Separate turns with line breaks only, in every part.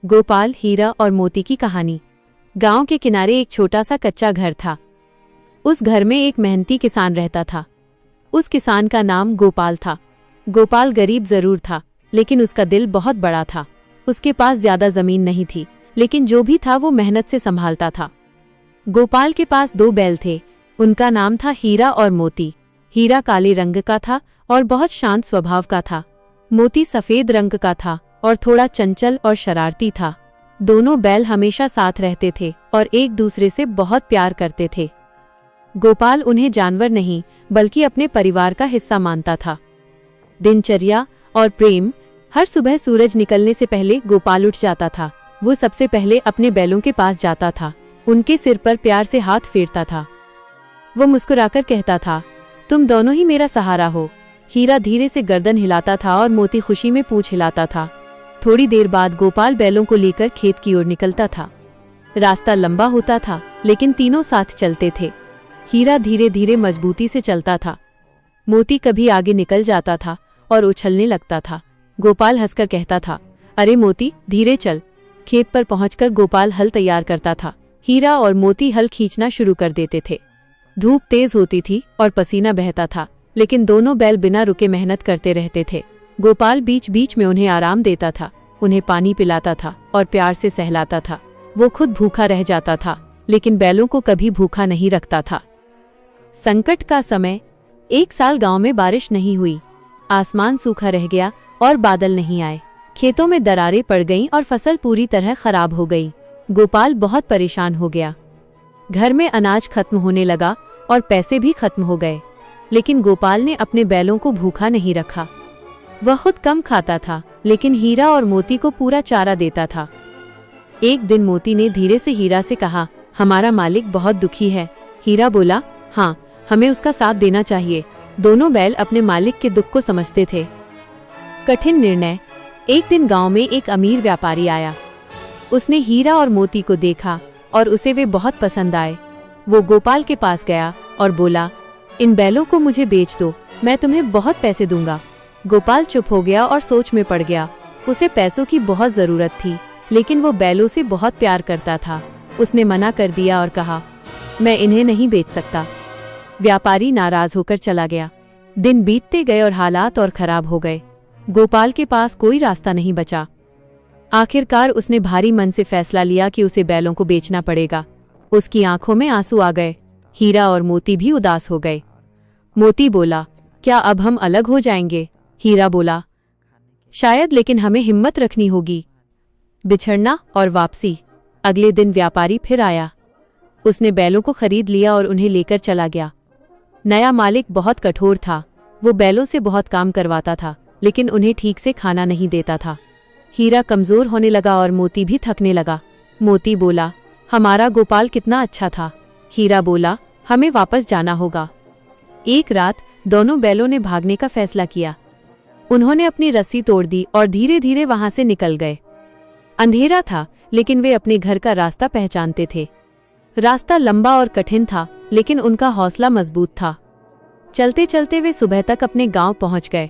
गोपाल, हीरा और मोती की कहानी। गांव के किनारे एक छोटा सा कच्चा घर था। उस घर में एक मेहनती किसान रहता था। उस किसान का नाम गोपाल था। गोपाल गरीब जरूर था, लेकिन उसका दिल बहुत बड़ा था। उसके पास ज्यादा जमीन नहीं थी, लेकिन जो भी था वो मेहनत से संभालता था। गोपाल के पास 2 बैल थे। उनका नाम था हीरा और मोती। हीरा काले रंग का था और बहुत शांत स्वभाव का था। मोती सफेद रंग का था और थोड़ा चंचल और शरारती था। दोनों बैल हमेशा साथ रहते थे और एक दूसरे से बहुत प्यार करते थे। गोपाल उन्हें जानवर नहीं बल्कि अपने परिवार का हिस्सा मानता था। दिनचर्या और प्रेम। हर सुबह सूरज निकलने से पहले गोपाल उठ जाता था। वो सबसे पहले अपने बैलों के पास जाता था, उनके सिर पर प्यार से हाथ फेरता था। वो मुस्कुराकर कहता था, तुम दोनों ही मेरा सहारा हो। हीरा धीरे से गर्दन हिलाता था और मोती खुशी में पूंछ हिलाता था। थोड़ी देर बाद गोपाल बैलों को लेकर खेत की ओर निकलता था। रास्ता लंबा होता था, लेकिन तीनों साथ चलते थे। हीरा धीरे धीरे मजबूती से चलता था। मोती कभी आगे निकल जाता था और उछलने लगता था। गोपाल हंसकर कहता था, अरे मोती, धीरे चल। खेत पर पहुंचकर गोपाल हल तैयार करता था। हीरा और मोती हल खींचना शुरू कर देते थे। धूप तेज होती थी और पसीना बहता था, लेकिन दोनों बैल बिना रुके मेहनत करते रहते थे। गोपाल बीच बीच में उन्हें आराम देता था, उन्हें पानी पिलाता था और प्यार से सहलाता था। वो खुद भूखा रह जाता था, लेकिन बैलों को कभी भूखा नहीं रखता था। संकट का समय। एक साल गांव में बारिश नहीं हुई। आसमान सूखा रह गया और बादल नहीं आए। खेतों में दरारें पड़ गईं और फसल पूरी तरह खराब हो गई। गोपाल बहुत परेशान हो गया। घर में अनाज खत्म होने लगा और पैसे भी खत्म हो गए, लेकिन गोपाल ने अपने बैलों को भूखा नहीं रखा। वह खुद कम खाता था, लेकिन हीरा और मोती को पूरा चारा देता था। एक दिन मोती ने धीरे से हीरा से कहा, हमारा मालिक बहुत दुखी है। हीरा बोला, हाँ, हमें उसका साथ देना चाहिए। दोनों बैल अपने मालिक के दुख को समझते थे। कठिन निर्णय। एक दिन गांव में एक अमीर व्यापारी आया। उसने हीरा और मोती को देखा और उसे वे बहुत पसंद आए। वो गोपाल के पास गया और बोला, इन बैलों को मुझे बेच दो, मैं तुम्हें बहुत पैसे दूंगा। गोपाल चुप हो गया और सोच में पड़ गया। उसे पैसों की बहुत जरूरत थी, लेकिन वो बैलों से बहुत प्यार करता था। उसने मना कर दिया और कहा, मैं इन्हें नहीं बेच सकता। व्यापारी नाराज होकर चला गया। दिन बीतते गए और हालात और खराब हो गए। गोपाल के पास कोई रास्ता नहीं बचा। आखिरकार उसने भारी मन से फैसला लिया कि उसे बैलों को बेचना पड़ेगा। उसकी आंखों में आंसू आ गए। हीरा और मोती भी उदास हो गए। मोती बोला, क्या अब हम अलग हो जाएंगे? हीरा बोला, शायद, लेकिन हमें हिम्मत रखनी होगी। बिछड़ना और वापसी। अगले दिन व्यापारी फिर आया। उसने बैलों को खरीद लिया और उन्हें लेकर चला गया। नया मालिक बहुत कठोर था। वो बैलों से बहुत काम करवाता था, लेकिन उन्हें ठीक से खाना नहीं देता था। हीरा कमजोर होने लगा और मोती भी थकने लगा। मोती बोला, हमारा गोपाल कितना अच्छा था। हीरा बोला, हमें वापस जाना होगा। एक रात दोनों बैलों ने भागने का फैसला किया। उन्होंने अपनी रस्सी तोड़ दी और धीरे धीरे वहां से निकल गए। अंधेरा था, लेकिन वे अपने घर का रास्ता पहचानते थे। रास्ता लंबा और कठिन था, लेकिन उनका हौसला मजबूत था। चलते चलते वे सुबह तक अपने गांव पहुंच गए।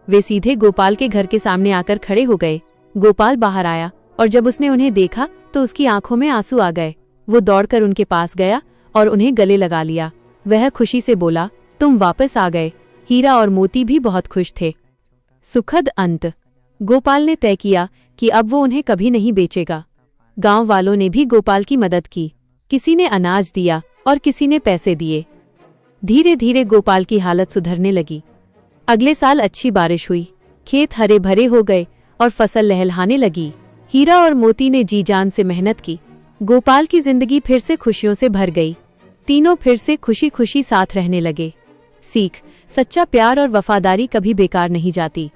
वे सीधे गोपाल के घर के सामने आकर खड़े हो गए। गोपाल बाहर आया और जब उसने उन्हें देखा तो उसकी आंखों में आंसू आ गए। वो दौड़कर उनके पास गया और उन्हें गले लगा लिया। वह खुशी से बोला, तुम वापस आ गए। हीरा और मोती भी बहुत खुश थे। सुखद अंत। गोपाल ने तय किया कि अब वो उन्हें कभी नहीं बेचेगा। गांव वालों ने भी गोपाल की मदद की। किसी ने अनाज दिया और किसी ने पैसे दिए। धीरे धीरे गोपाल की हालत सुधरने लगी। अगले साल अच्छी बारिश हुई। खेत हरे भरे हो गए और फसल लहलहाने लगी। हीरा और मोती ने जी जान से मेहनत की। गोपाल की जिंदगी फिर से खुशियों से भर गई। तीनों फिर से खुशी खुशी साथ रहने लगे। सीख, सच्चा प्यार और वफादारी कभी बेकार नहीं जाती।